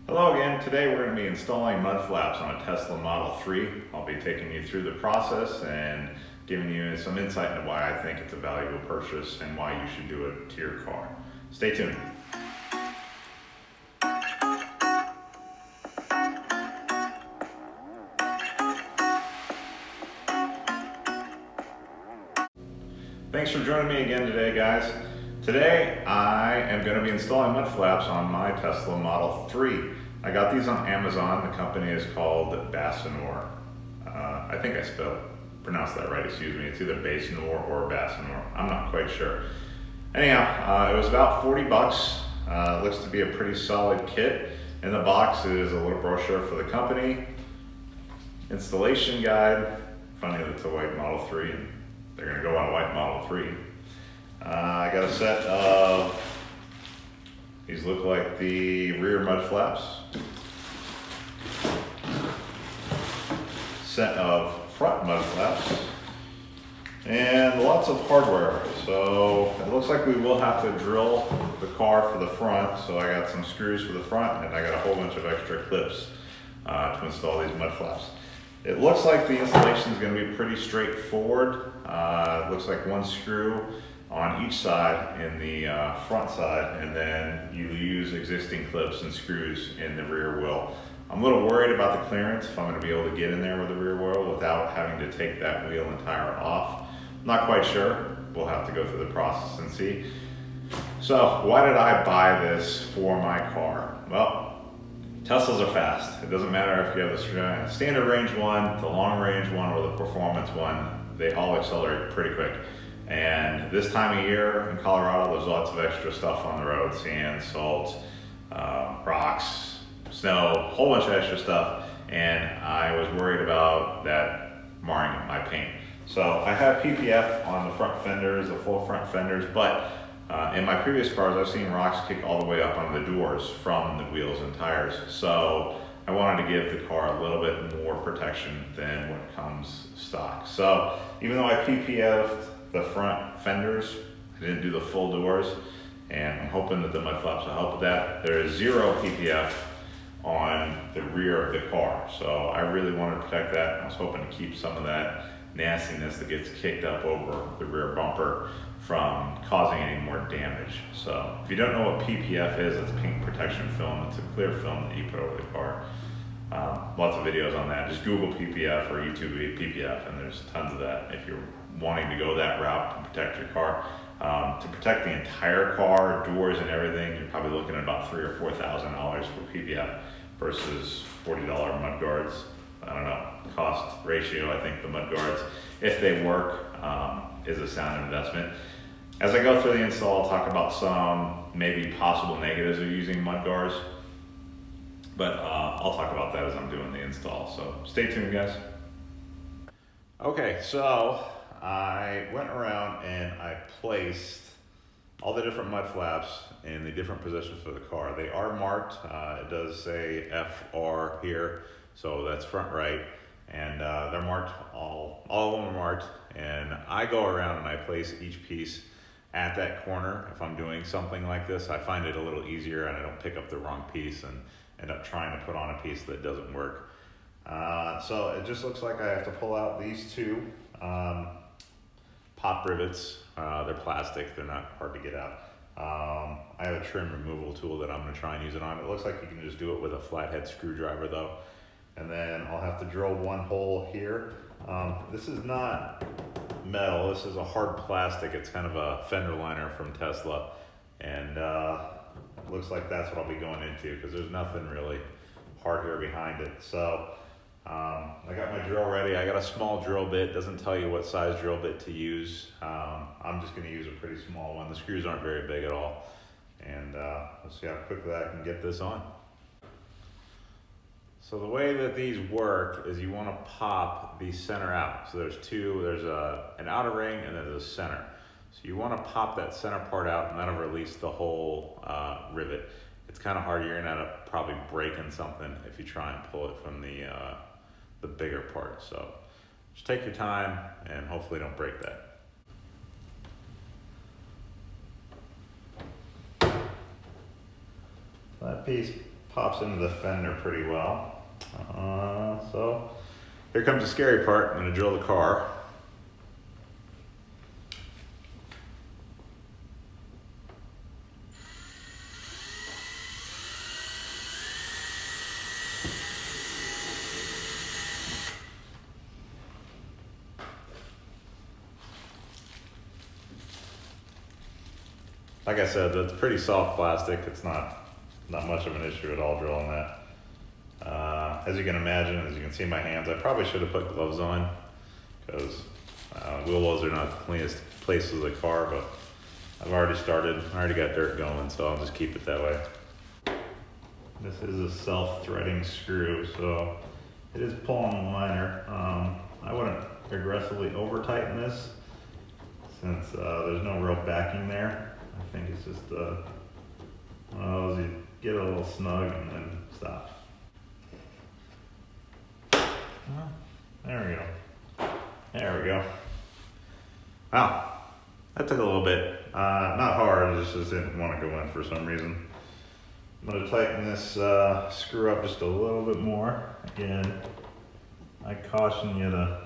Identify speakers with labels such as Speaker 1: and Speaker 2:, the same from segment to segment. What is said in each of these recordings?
Speaker 1: Hello again. Today we're going to be installing mud flaps on a Tesla Model 3. I'll be taking you through the process and giving you some insight into why I think it's a valuable purchase and why you should do it to your car. Stay tuned. Thanks for joining me again today, guys. Today I am going to be installing mud flaps on my Tesla Model 3. I got these on Amazon. The company is called Bassinor. I think I pronounced that right, excuse me. It's either Bassinor or Bassinor. I'm not quite sure. Anyhow, it was about 40 bucks. Looks to be a pretty solid kit. In the box is a little brochure for the company, installation guide. Funny that it's a white Model 3 and they're going to go on a white Model 3. I got a set of, these look like the rear mud flaps. Set of front mud flaps. And lots of hardware. So it looks like we will have to drill the car for the front. So I got some screws for the front and I got a whole bunch of extra clips to install these mud flaps. It looks like the installation is going to be pretty straightforward. It looks like one screw on each side in the front side, and then you use existing clips and screws in the rear wheel. I'm a little worried about the clearance, if I'm going to be able to get in there with the rear wheel without having to take that wheel and tire off. Not quite sure. We'll have to go through the process and see. So why did I buy this for my car? Well, Teslas are fast. It doesn't matter if you have the standard range one, the long range one, or the performance one. They all accelerate pretty quick. And this time of year in Colorado, there's lots of extra stuff on the road. Sand, salt, rocks, snow, a whole bunch of extra stuff. And I was worried about that marring my paint. So I have PPF on the front fenders, the full front fenders, but in my previous cars, I've seen rocks kick all the way up on the doors from the wheels and tires. So I wanted to give the car a little bit more protection than what comes stock. So even though I PPF'd the front fenders, I didn't do the full doors, and I'm hoping that the mud flaps will help with that. There is 0 PPF on the rear of the car. So I really wanted to protect that. I was hoping to keep some of that nastiness that gets kicked up over the rear bumper from causing any more damage. So if you don't know what PPF is, it's paint protection film. It's a clear film that you put over the car. Lots of videos on that. Just Google PPF or YouTube PPF, and there's tons of that if you're wanting to go that route to protect your car. To protect the entire car, doors and everything, you're probably looking at about $3,000 or $4,000 for PPF versus $40 mud guards. I don't know, cost ratio. I think the mud guards, if they work, is a sound investment. As I go through the install, I'll talk about some maybe possible negatives of using mud guards, but I'll talk about that as I'm doing the install. So stay tuned, guys. Okay, so I went around and I placed all the different mud flaps in the different positions for the car. They are marked. It does say FR here, so that's front right, and they're marked. All of them are marked, and I go around and I place each piece at that corner. If I'm doing something like this, I find it a little easier and I don't pick up the wrong piece and end up trying to put on a piece that doesn't work. So it just looks like I have to pull out these two pop rivets. They're plastic, they're not hard to get out. I have a trim removal tool that I'm going to try and use it on. It looks like you can just do it with a flathead screwdriver though. And then I'll have to drill one hole here. This is not metal, this is a hard plastic. It's kind of a fender liner from Tesla. And it looks like that's what I'll be going into because there's nothing really hard here behind it. So I got my drill ready. I got a small drill bit. Doesn't tell you what size drill bit to use. I'm just going to use a pretty small one. The screws aren't very big at all. And let's see how quickly I can get this on. So the way that these work is you want to pop the center out. So there's two. There's an outer ring and then there's a center. So you want to pop that center part out and that'll release the whole rivet. It's kind of hard. You're going to end up probably breaking something if you try and pull it from the bigger part. So just take your time and hopefully don't break that. That piece pops into the fender pretty well. So here comes the scary part. I'm gonna drill the car. Like I said, that's pretty soft plastic. It's not much of an issue at all drilling that. As you can imagine, as you can see my hands, I probably should have put gloves on because wheel wells are not the cleanest places of the car, but I've already started. I already got dirt going, so I'll just keep it that way. This is a self-threading screw, so it is pulling a liner. I wouldn't aggressively over-tighten this since there's no real backing there. I think it's just one of those, you get a little snug and then stop. There we go. There we go. Wow, that took a little bit. Not hard, I just didn't want to go in for some reason. I'm going to tighten this screw up just a little bit more. Again, I caution you to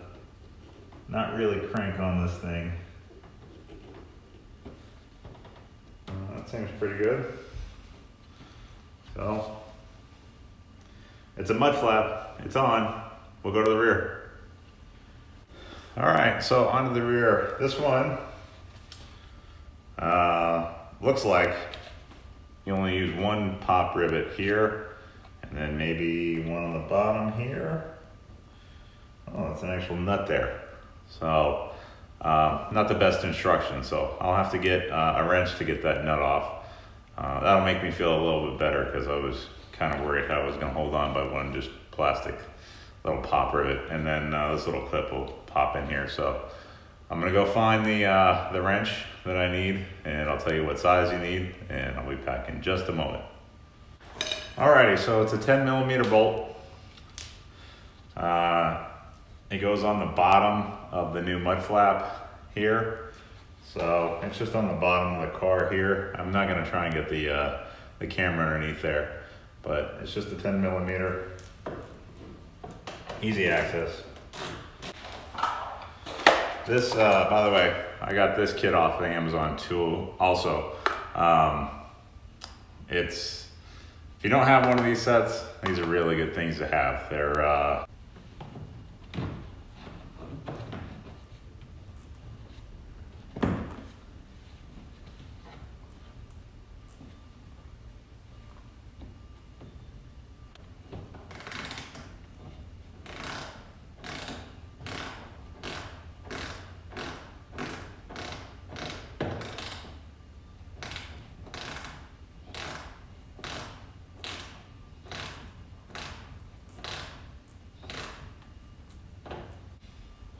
Speaker 1: not really crank on this thing. That seems pretty good. So, it's a mud flap, it's on. We'll go to the rear. All right, so onto the rear. This one looks like you only use one pop rivet here, and then maybe one on the bottom here. Oh, that's an actual nut there. So, not the best instruction, so I'll have to get a wrench to get that nut off. That'll make me feel a little bit better because I was kind of worried how I was going to hold on by one just plastic little pop rivet, and then this little clip will pop in here. So I'm going to go find the wrench that I need, and I'll tell you what size you need, and I'll be back in just a moment. Alrighty, so it's a 10mm bolt. It goes on the bottom of the new mud flap here. So it's just on the bottom of the car here. I'm not gonna try and get the camera underneath there, but it's just a 10mm, easy access. This, by the way, I got this kit off of Amazon too also. If you don't have one of these sets, these are really good things to have. They're,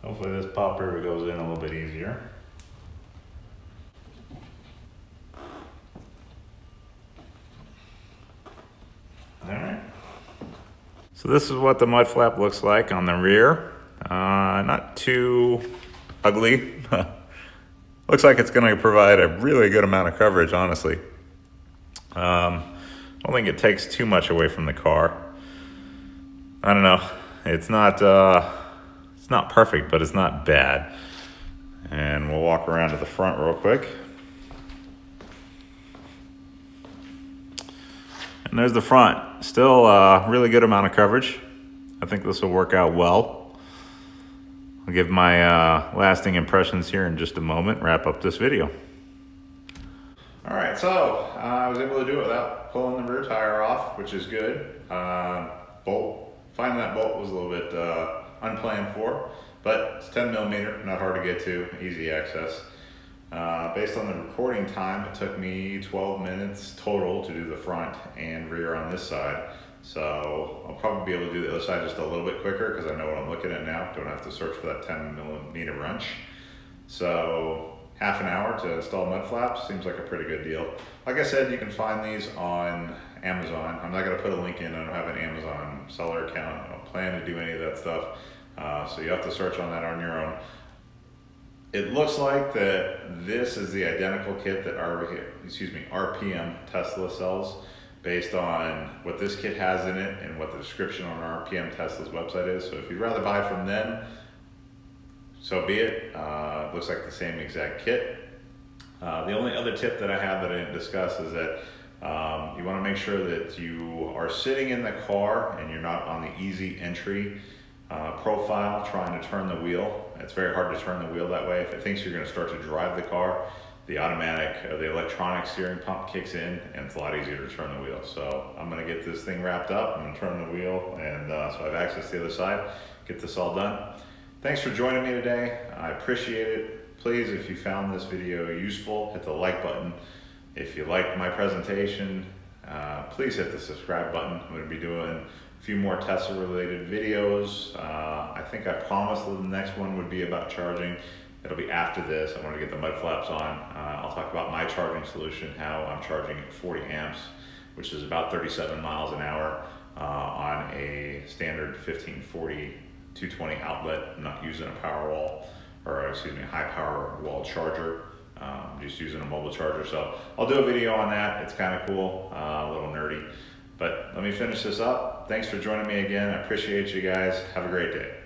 Speaker 1: hopefully this pop rivet goes in a little bit easier. Alright. So this is what the mud flap looks like on the rear. Not too ugly. Looks like it's going to provide a really good amount of coverage, honestly. I don't think it takes too much away from the car. I don't know. It's not perfect, but it's not bad. And we'll walk around to the front real quick. And there's the front. Still a really good amount of coverage. I think this will work out well. I'll give my lasting impressions here in just a moment, wrap up this video. All right, so I was able to do it without pulling the rear tire off, which is good. Finding that bolt was a little bit unplanned for, but it's 10mm, not hard to get to, easy access. Based on the recording time, it took me 12 minutes total to do the front and rear on this side. So I'll probably be able to do the other side just a little bit quicker because I know what I'm looking at now. Don't have to search for that 10mm wrench. So half an hour to install mud flaps seems like a pretty good deal. Like I said, you can find these on Amazon. I'm not going to put a link in. I don't have an Amazon seller account. I don't plan to do any of that stuff. So you have to search on that on your own. It looks like that this is the identical kit that RPM Tesla sells. based on what this kit has in it and what the description on RPM Tesla's website is. So if you'd rather buy from them, so be it. Looks like the same exact kit. The only other tip that I have that I didn't discuss is that you want to make sure that you are sitting in the car and you're not on the easy entry profile trying to turn the wheel. It's very hard to turn the wheel that way. If it thinks you're going to start to drive the car, the automatic, the electronic steering pump kicks in, and it's a lot easier to turn the wheel. So I'm going to get this thing wrapped up. I'm going to turn the wheel, and so I have access to the other side. Get this all done. Thanks for joining me today. I appreciate it. Please, if you found this video useful, hit the like button. If you liked my presentation, please hit the subscribe button. I'm going to be doing a few more Tesla related videos. I think I promised that the next one would be about charging. It'll be after this. I want to get the mud flaps on. I'll talk about my charging solution, how I'm charging at 40 amps, which is about 37 miles an hour on a standard 1540 220 outlet. I'm not using a power wall, or excuse me, high power wall charger. Just using a mobile charger. So I'll do a video on that. It's kind of cool, a little nerdy. But let me finish this up. Thanks for joining me again. I appreciate you guys. Have a great day.